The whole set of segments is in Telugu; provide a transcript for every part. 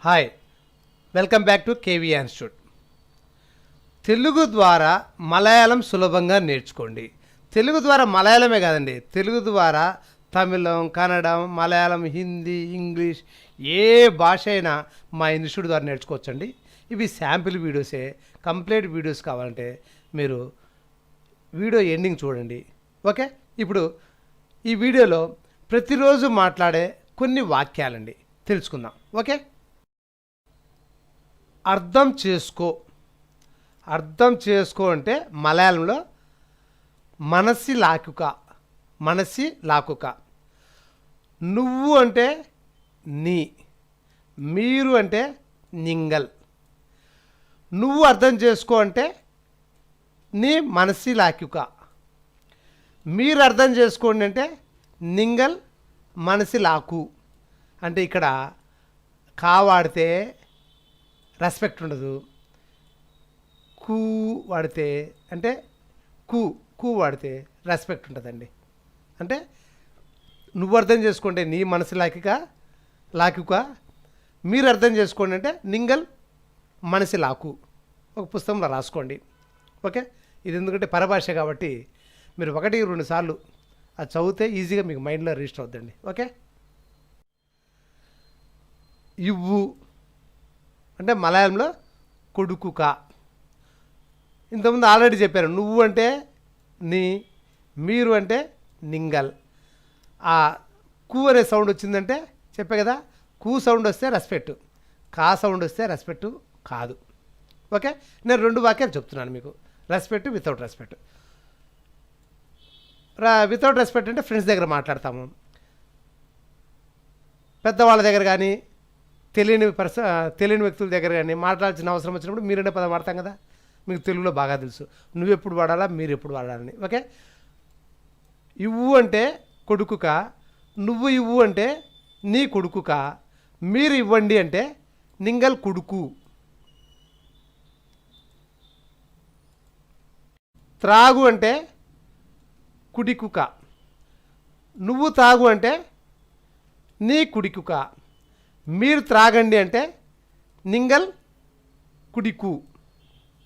Hi, welcome back to KVR Institute. Telugu ద్వారా మలయాళం సులభంగా నేర్చుకోండి. తెలుగు ద్వారా మలయాళమే కాదండి, తెలుగు ద్వారా తమిళం, కన్నడం, మలయాళం, హిందీ, ఇంగ్లీష్ ఏ భాష అయినా మా ఇన్స్టిట్యూట్ ద్వారా నేర్చుకోవచ్చండి. ఇవి శాంపిల్ వీడియోసే. కంప్లీట్ వీడియోస్ కావాలంటే మీరు వీడియో ఎండింగ్ చూడండి. ఓకే, ఇప్పుడు ఈ వీడియోలో ప్రతిరోజు మాట్లాడే కొన్ని వాక్యాలండి తెలుసుకుందాం. ఓకే, అర్థం చేసుకో. అర్థం చేసుకో అంటే మలయాళంలో మనసి లాకుక. నువ్వు అంటే నీ, మీరు అంటే నింగల్. నువ్వు అర్థం చేసుకో అంటే నీ మనసి లాకుక. మీరు అర్థం చేసుకోండి అంటే నింగల్ మనసి లాకు. అంటే ఇక్కడ కా వాడితే రెస్పెక్ట్ ఉండదు, కూ వాడితే అంటే కూ వాడితే రెస్పెక్ట్ ఉంటుందండి. అంటే నువ్వు అర్థం చేసుకుంటే నీ మనసు లాకుక, మీరు అర్థం చేసుకోండి అంటే నింగల్ మనసి లాకు. ఒక పుస్తకంలో రాసుకోండి. ఓకే, ఇది ఎందుకంటే పరభాష కాబట్టి మీరు 1-2 సార్లు అది చదివితే ఈజీగా మీకు మైండ్లో రిజిస్టర్ అవుతుందండి. ఓకే, ఇవ్వు అంటే మలయాళంలో కొడుకుక. ఇంతకుముందు ఆల్రెడీ చెప్పారు, నువ్వు అంటే నీ, మీరు అంటే నింగల్. ఆ కూ అనే సౌండ్ వచ్చిందంటే చెప్పే కదా, కూ సౌండ్ వస్తే రెస్పెక్ట్, కా సౌండ్ వస్తే రెస్పెక్ట్ కాదు. ఓకే, నేను 2 వాక్యాలు చెప్తున్నాను మీకు. Respect, without respect. Without respect అంటే ఫ్రెండ్స్ దగ్గర మాట్లాడతాము, పెద్దవాళ్ళ దగ్గర కానీ తెలియని వ్యక్తుల దగ్గర కానీ మాట్లాడాల్సిన అవసరం వచ్చినప్పుడు మీరనే పదం వాడతాం కదా. మీకు తెలుగులో బాగా తెలుసు, నువ్వు ఎప్పుడు వాడాలా, మీరు ఎప్పుడు వాడాలని. ఓకే, ఇవ్వు అంటే కొడుకుక, నువ్వు ఇవ్వు అంటే నీ కొడుకుక, మీరు ఇవ్వండి అంటే నింగల్ కొడుకు. త్రాగు అంటే కుడికుక, నువ్వు తాగు అంటే నీ కుడికుక, మీరు త్రాగండి అంటే నింగల్ కుడికు.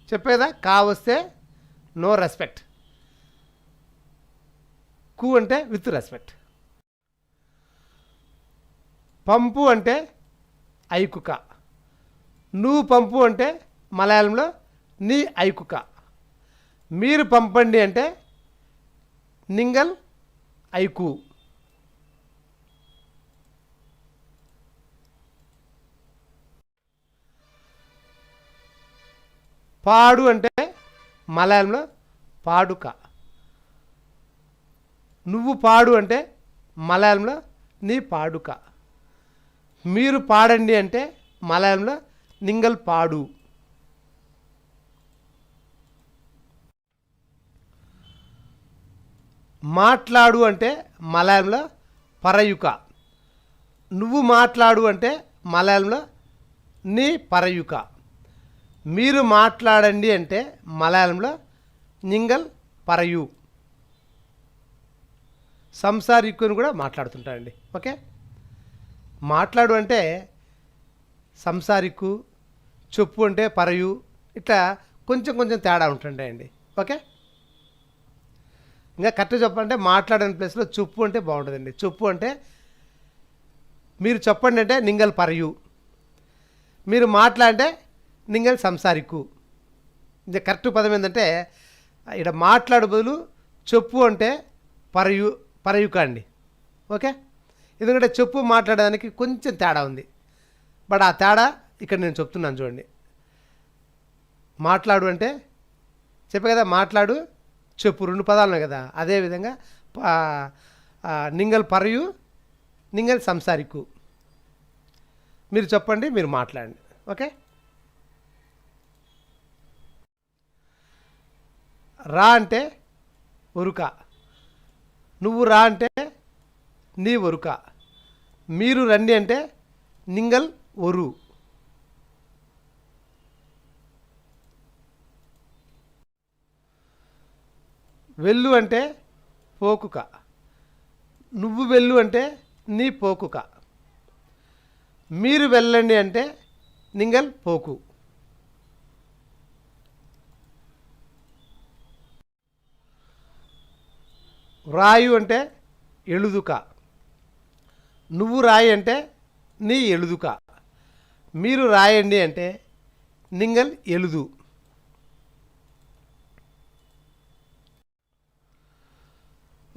చెప్పేదా, కా వస్తే నో రెస్పెక్ట్, కు అంటే విత్ రెస్పెక్ట్. పంపు అంటే ఐకుక, నువ్వు పంపు అంటే మలయాళంలో నీ ఐకుక, మీరు పంపండి అంటే నింగల్ ఐకు. పాడు అంటే మలయాళంలో పాడుక, నువ్వు పాడు అంటే మలయాళంలో నీ పాడుక, మీరు పాడండి అంటే మలయాళంలో నింగల్ పాడు. మాట్లాడు అంటే మలయాళంలో పరయుక, నువ్వు మాట్లాడు అంటే మలయాళంలో నీ పరయుక, మీరు మాట్లాడండి అంటే మలయాళంలో నింగల్ పరయు. సంసారికుని కూడా మాట్లాడుతుంటారండి. ఓకే, మాట్లాడు అంటే సంసారికు, చెప్పు అంటే పరయు, ఇట్లా కొంచెం తేడా ఉంటుంటాయండి. ఓకే, ఇంకా కరెక్ట్ చెప్పాలంటే మాట్లాడని ప్లేస్లో చెప్పు అంటే బాగుంటుందండి. చెప్పు అంటే మీరు చెప్పండి అంటే నింగల్ పరయు, మీరు మాట్లాడితే నింగల్ సంసారికు. ఇది కరెక్ట్ పదం ఏంటంటే ఇక్కడ మాట్లాడు బదులు చెప్పు అంటే పరయుక అండి. ఓకే, ఎందుకంటే చెప్పు మాట్లాడడానికి కొంచెం తేడా ఉంది, బట్ ఆ తేడా ఇక్కడ నేను చెప్తున్నాను చూడండి. మాట్లాడు అంటే చెప్పే కదా, మాట్లాడు చెప్పు 2 పదాలు ఉన్నాయి కదా. అదేవిధంగా నింగల్ పరయు, నింగల్ సంసారికు. మీరు చెప్పండి, మీరు మాట్లాడండి. ఓకే, రా అంటే ఒరుక, నువ్వు రా అంటే నీ ఒరుక, మీరు రండి అంటే నింగల్ ఒరు. వెళ్ళు అంటే పోకుక, నువ్వు వెళ్ళు అంటే నీ పోకుక, మీరు వెళ్ళండి అంటే నింగల్ పోకు. రాయు అంటే ఎళుదుక, నువ్వు రాయి అంటే నీ ఎళుదుక, మీరు రాయండి అంటే నింగల్ ఎలుదు.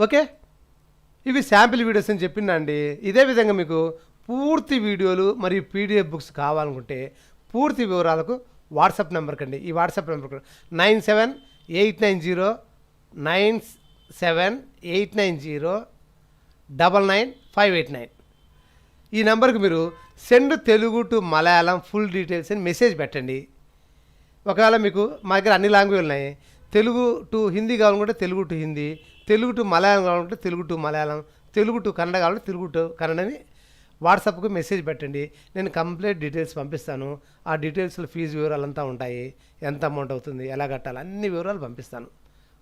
ఓకే, ఇవి శాంపిల్ వీడియోస్ అని చెప్పిందా అండి. ఇదే విధంగా మీకు పూర్తి వీడియోలు మరియు పీడిఎఫ్ బుక్స్ కావాలనుకుంటే పూర్తి వివరాలకు వాట్సాప్ నెంబర్కి అండి. ఈ వాట్సాప్ నెంబర్కి 9789099589 ఈ నెంబర్కి మీరు send Telugu to Malayalam full details అని మెసేజ్ పెట్టండి. ఒకవేళ మీకు మా దగ్గర అన్ని లాంగ్వేజ్ ఉన్నాయి, తెలుగు టు హిందీ కావాలనుకుంటే తెలుగు టు హిందీ, తెలుగు టు మలయాళం కావాలంటే తెలుగు టు మలయాళం, తెలుగు టు కన్నడ కావాలంటే తెలుగు టు కన్నడని వాట్సాప్కు మెసేజ్ పెట్టండి. నేను కంప్లీట్ డీటెయిల్స్ పంపిస్తాను. ఆ డీటెయిల్స్లో ఫీజు వివరాలంతా ఉంటాయి, ఎంత అమౌంట్ అవుతుంది, ఎలా కట్టాలి, అన్ని వివరాలు పంపిస్తాను.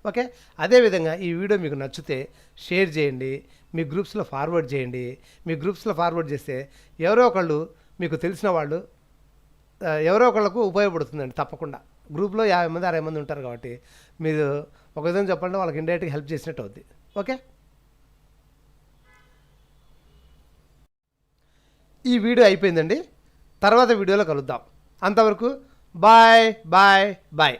ఓకే, అదేవిధంగా ఈ వీడియో మీకు నచ్చితే షేర్ చేయండి, మీ గ్రూప్స్లో ఫార్వర్డ్ చేయండి. మీ గ్రూప్స్లో ఫార్వర్డ్ చేస్తే ఎవరో ఒకళ్ళు మీకు తెలిసిన వాళ్ళు ఎవరో ఒకళ్ళకు ఉపయోగపడుతుందండి తప్పకుండా. గ్రూప్లో 50 మంది 60 మంది ఉంటారు కాబట్టి మీరు ఒక విధంగా చెప్పాలంటే వాళ్ళకి ఇండైరెక్ట్గా హెల్ప్ చేసినట్టు అవుద్ది. ఓకే, ఈ వీడియో అయిపోయిందండి. తర్వాత వీడియోలో కలుద్దాం. అంతవరకు బాయ్ బాయ్ బాయ్.